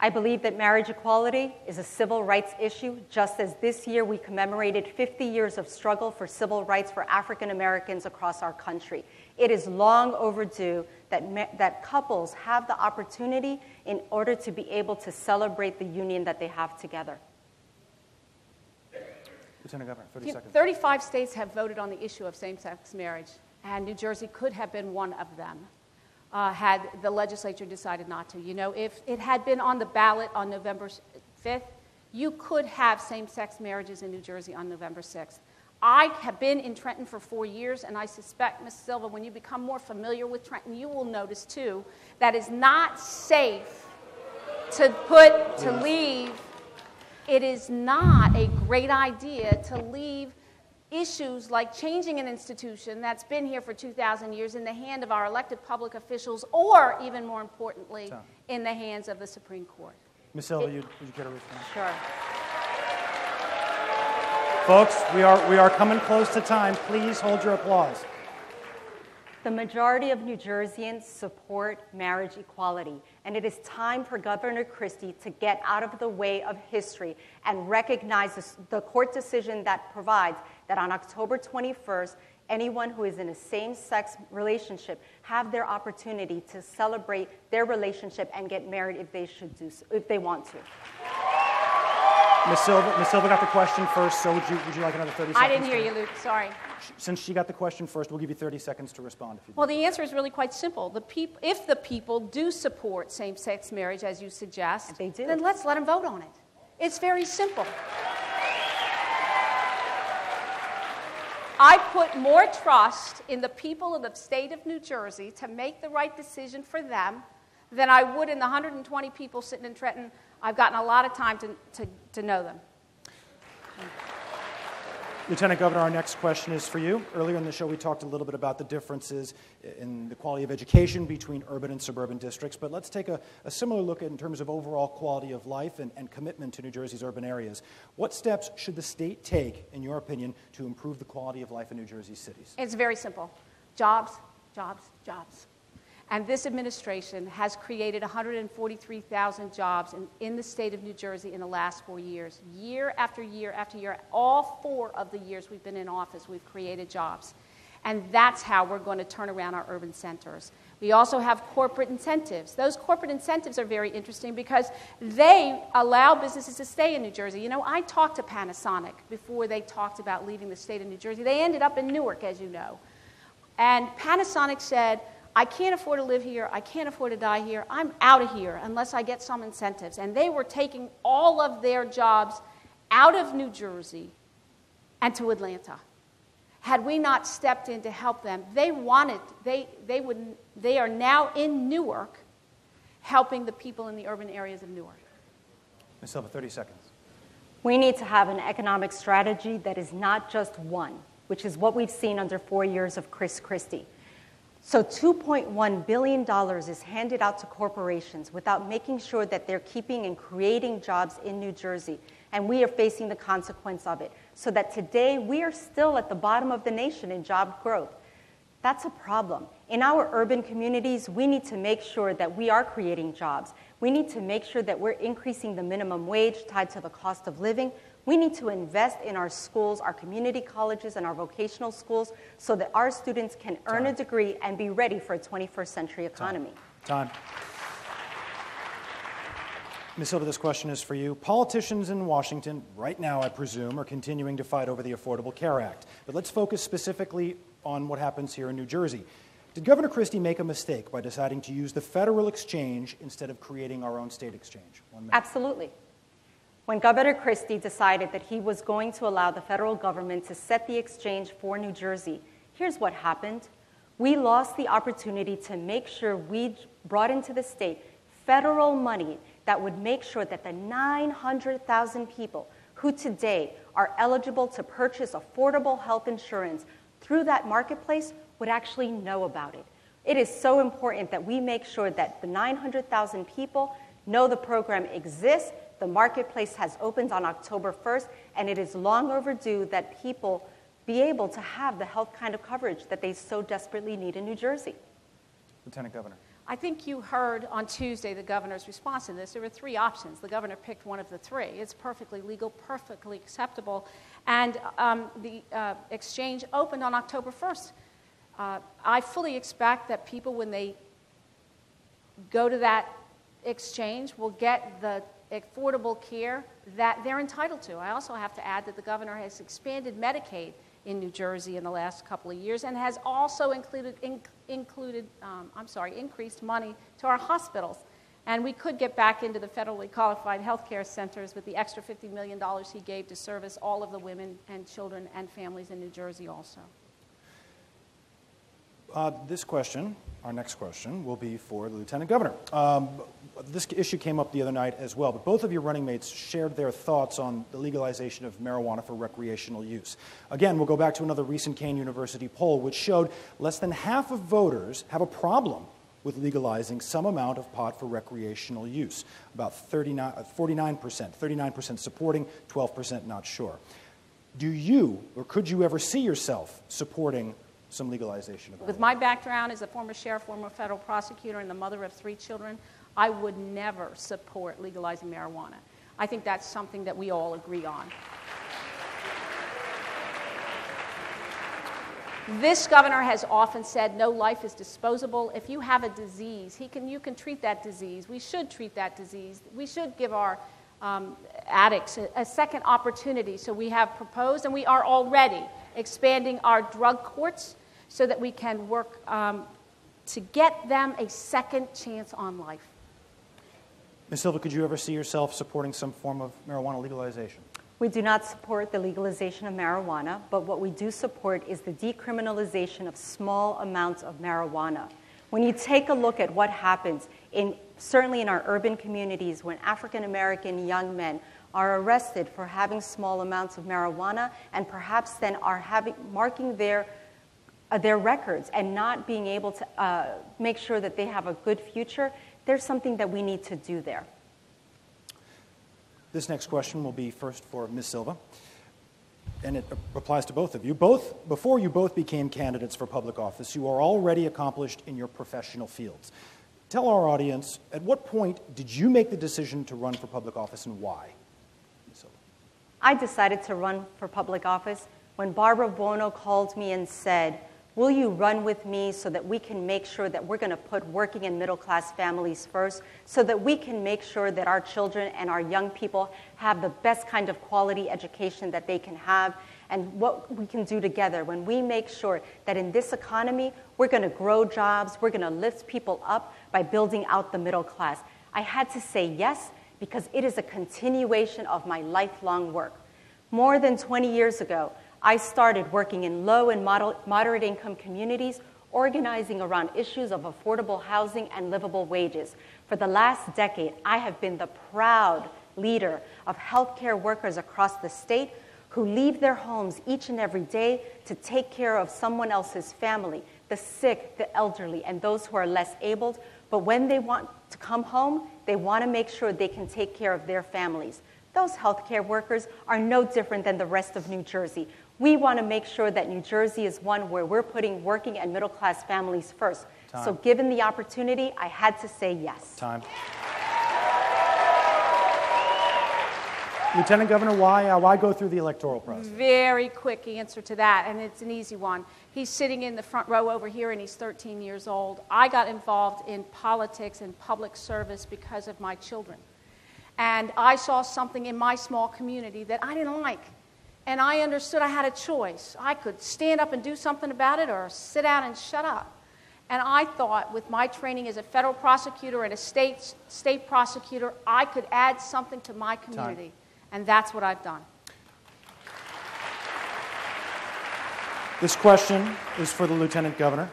I believe that marriage equality is a civil rights issue, just as this year we commemorated 50 years of struggle for civil rights for African Americans across our country. It is long overdue that couples have the opportunity in order to be able to celebrate the union that they have together. Lieutenant Governor, 30 seconds. 35 states have voted on the issue of same-sex marriage, and New Jersey could have been one of them had the legislature decided not to. You know, if it had been on the ballot on November 5th, you could have same-sex marriages in New Jersey on November 6th. I have been in Trenton for 4 years, and I suspect, Ms. Silva, when you become more familiar with Trenton, you will notice, too, that it's not safe to leave. It is not a great idea to leave issues like changing an institution that's been here for 2,000 years in the hand of our elected public officials, or, even more importantly, in the hands of the Supreme Court. Ms. Silva, would you care to respond? Sure. Folks, we are coming close to time. Please hold your applause. The majority of New Jerseyans support marriage equality, and it is time for Governor Christie to get out of the way of history and recognize the court decision that provides that on October 21st, anyone who is in a same-sex relationship have their opportunity to celebrate their relationship and get married if they want to. Ms. Silva got the question first, so would you like another 30 seconds? I didn't hear you, Luke. Sorry. Since she got the question first, we'll give you 30 seconds to respond. If you Well, the answer is really quite simple. If the people do support same-sex marriage, as you suggest, they do, then let's let them vote on it. It's very simple. I put more trust in the people of the state of New Jersey to make the right decision for them than I would in the 120 people sitting in Trenton. I've gotten a lot of time to know them. Lieutenant Governor, our next question is for you. Earlier in the show, we talked a little bit about the differences in the quality of education between urban and suburban districts, but let's take a similar look in terms of overall quality of life and commitment to New Jersey's urban areas. What steps should the state take, in your opinion, to improve the quality of life in New Jersey's cities? It's very simple. Jobs, jobs, jobs. And this administration has created 143,000 jobs in the state of New Jersey in the last 4 years. Year after year after year, all 4 of the years we've been in office, we've created jobs. And that's how we're going to turn around our urban centers. We also have corporate incentives. Those corporate incentives are very interesting because they allow businesses to stay in New Jersey. You know, I talked to Panasonic before they talked about leaving the state of New Jersey. They ended up in Newark, as you know. And Panasonic said, I can't afford to live here. I can't afford to die here. I'm out of here unless I get some incentives. And they were taking all of their jobs out of New Jersey and to Atlanta. Had we not stepped in to help them, they are now in Newark helping the people in the urban areas of Newark. Ms. Silva, 30 seconds. We need to have an economic strategy that is not just one, which is what we've seen under 4 years of Chris Christie. So $2.1 billion is handed out to corporations without making sure that they're keeping and creating jobs in New Jersey. And we are facing the consequence of it. So that today we are still at the bottom of the nation in job growth. That's a problem. In our urban communities, we need to make sure that we are creating jobs. We need to make sure that we're increasing the minimum wage tied to the cost of living. We need to invest in our schools, our community colleges, and our vocational schools so that our students can earn a degree and be ready for a 21st century economy. Time. Ms. Silva, this question is for you. Politicians in Washington, right now, I presume, are continuing to fight over the Affordable Care Act. But let's focus specifically on what happens here in New Jersey. Did Governor Christie make a mistake by deciding to use the federal exchange instead of creating our own state exchange? 1 minute. Absolutely. When Governor Christie decided that he was going to allow the federal government to set the exchange for New Jersey, here's what happened. We lost the opportunity to make sure we brought into the state federal money that would make sure that the 900,000 people who today are eligible to purchase affordable health insurance through that marketplace would actually know about it. It is so important that we make sure that the 900,000 people know the program exists. The marketplace has opened on October 1st, and it is long overdue that people be able to have the health kind of coverage that they so desperately need in New Jersey. Lieutenant Governor. I think you heard on Tuesday the governor's response to this. There were 3 options. The governor picked one of the 3. It's perfectly legal, perfectly acceptable, and the exchange opened on October 1st. I fully expect that people, when they go to that exchange, will get the affordable care that they're entitled to. I also have to add that the governor has expanded Medicaid in New Jersey in the last couple of years and has also increased money to our hospitals. And we could get back into the federally qualified health care centers with the extra $50 million he gave to service all of the women and children and families in New Jersey also. This question, our next question, will be for the Lieutenant Governor. This issue came up the other night as well, but both of your running mates shared their thoughts on the legalization of marijuana for recreational use. Again, we'll go back to another recent Kean University poll, which showed less than half of voters have a problem with legalizing some amount of pot for recreational use. About 39% supporting, 12% not sure. Do you, or could you ever see yourself supporting some legalization of marijuana? With my background as a former sheriff, former federal prosecutor, and the mother of 3 children, I would never support legalizing marijuana. I think that's something that we all agree on. This governor has often said no life is disposable. If you have a disease, you can treat that disease. We should treat that disease. We should give our addicts a second opportunity. So we have proposed, and we are already expanding our drug courts so that we can work to get them a second chance on life. Ms. Silva, could you ever see yourself supporting some form of marijuana legalization? We do not support the legalization of marijuana, but what we do support is the decriminalization of small amounts of marijuana. When you take a look at what happens, certainly in our urban communities, when African American young men are arrested for having small amounts of marijuana and perhaps then are marking their records and not being able to make sure that they have a good future, there's something that we need to do there. This next question will be first for Ms. Silva, and it applies to both of you. Before you both became candidates for public office, you are already accomplished in your professional fields. Tell our audience, at what point did you make the decision to run for public office and why? Ms. Silva. I decided to run for public office when Barbara Buono called me and said, will you run with me so that we can make sure that we're going to put working and middle-class families first, so that we can make sure that our children and our young people have the best kind of quality education that they can have, and what we can do together when we make sure that in this economy, we're going to grow jobs, we're going to lift people up by building out the middle class. I had to say yes because it is a continuation of my lifelong work. More than 20 years ago, I started working in low and moderate income communities, organizing around issues of affordable housing and livable wages. For the last decade, I have been the proud leader of healthcare workers across the state who leave their homes each and every day to take care of someone else's family, the sick, the elderly, and those who are less abled. But when they want to come home, they want to make sure they can take care of their families. Those healthcare workers are no different than the rest of New Jersey. We want to make sure that New Jersey is one where we're putting working and middle-class families first. Time. So given the opportunity, I had to say yes. Time. Lieutenant Governor, why go through the electoral process? Very quick answer to that, and it's an easy one. He's sitting in the front row over here, and he's 13 years old. I got involved in politics and public service because of my children. And I saw something in my small community that I didn't like. And I understood I had a choice. I could stand up and do something about it or sit down and shut up. And I thought with my training as a federal prosecutor and a state prosecutor, I could add something to my community. Time. And that's what I've done. This question is for the Lieutenant Governor.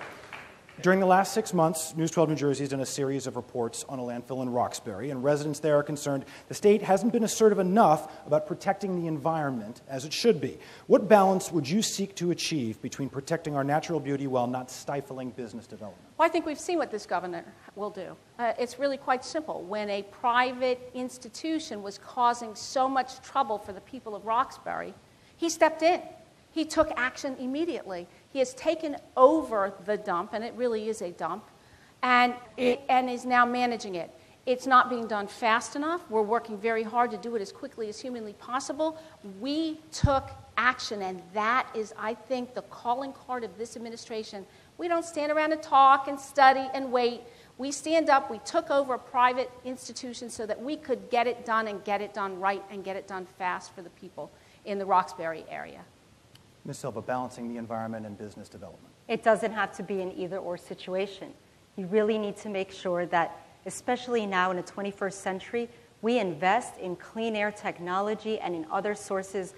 During the last 6 months, News 12 New Jersey has done a series of reports on a landfill in Roxbury, and residents there are concerned the state hasn't been assertive enough about protecting the environment as it should be. What balance would you seek to achieve between protecting our natural beauty while not stifling business development? Well, I think we've seen what this governor will do. It's really quite simple. When a private institution was causing so much trouble for the people of Roxbury, he stepped in. He took action immediately. He has taken over the dump, and it really is a dump, and is now managing it. It's not being done fast enough. We're working very hard to do it as quickly as humanly possible. We took action, and that is, I think, the calling card of this administration. We don't stand around and talk and study and wait. We stand up. We took over a private institution so that we could get it done and get it done right and get it done fast for the people in the Roxbury area. Ms. Silva, balancing the environment and business development. It doesn't have to be an either-or situation. You really need to make sure that, especially now in the 21st century, we invest in clean air technology and in other sources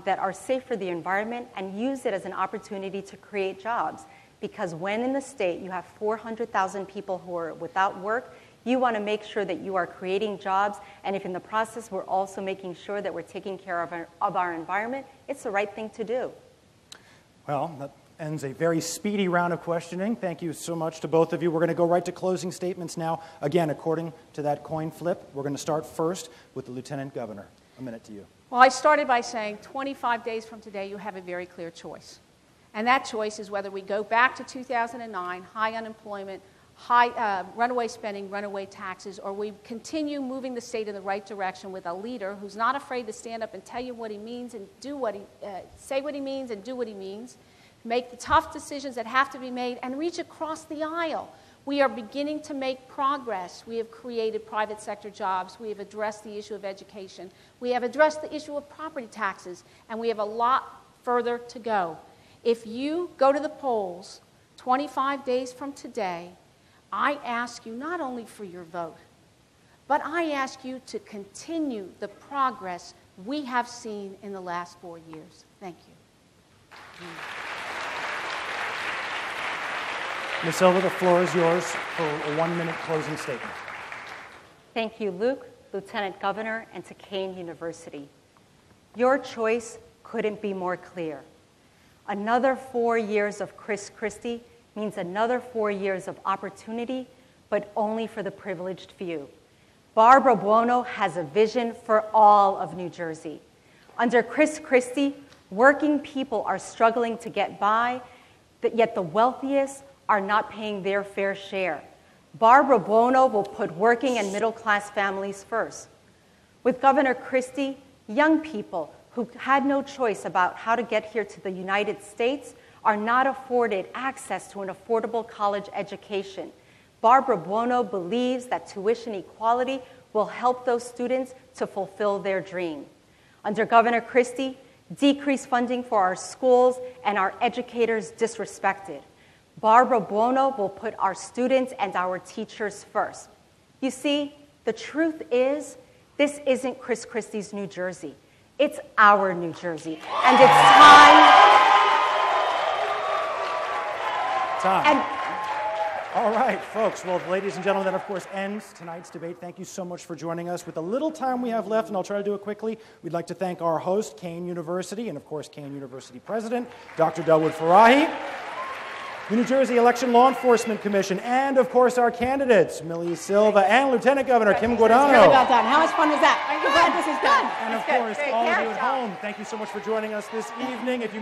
that are safe for the environment and use it as an opportunity to create jobs. Because when in the state you have 400,000 people who are without work, you want to make sure that you are creating jobs, and if in the process we're also making sure that we're taking care of our environment, it's the right thing to do. Well, that ends a very speedy round of questioning. Thank you so much to both of you. We're going to go right to closing statements now. Again, according to that coin flip, we're going to start first with the Lieutenant Governor. A minute to you. Well, I started by saying 25 days from today, you have a very clear choice. And that choice is whether we go back to 2009, high unemployment, high runaway spending, runaway taxes, or we continue moving the state in the right direction with a leader who's not afraid to stand up and tell you what he means and do what he, say what he means and do what he means, make the tough decisions that have to be made, and reach across the aisle. We are beginning to make progress. We have created private sector jobs. We have addressed the issue of education. We have addressed the issue of property taxes, and we have a lot further to go. If you go to the polls 25 days from today, I ask you not only for your vote, but I ask you to continue the progress we have seen in the last 4 years. Thank you. Ms. Silva, the floor is yours for a 1-minute closing statement. Thank you, Luke, Lieutenant Governor, and to Kean University. Your choice couldn't be more clear. Another 4 years of Chris Christie means another 4 years of opportunity, but only for the privileged few. Barbara Buono has a vision for all of New Jersey. Under Chris Christie, working people are struggling to get by, yet the wealthiest are not paying their fair share. Barbara Buono will put working and middle-class families first. With Governor Christie, young people who had no choice about how to get here to the United States are not afforded access to an affordable college education. Barbara Buono believes that tuition equality will help those students to fulfill their dream. Under Governor Christie, decreased funding for our schools and our educators disrespected. Barbara Buono will put our students and our teachers first. You see, the truth is, this isn't Chris Christie's New Jersey. It's our New Jersey. And it's time. All right, folks. Well, ladies and gentlemen, that, of course, ends tonight's debate. Thank you so much for joining us. With the little time we have left, and I'll try to do it quickly, we'd like to thank our host, Kean University, and, of course, Kean University President, Dr. Delwood Farahi, the New Jersey Election Law Enforcement Commission, and, of course, our candidates, Millie Silva and Lieutenant Governor Kim Guadagno. Really well done. How much fun was that? I'm glad this is done. And, of course, all of you at home, thank you so much for joining us this evening. If you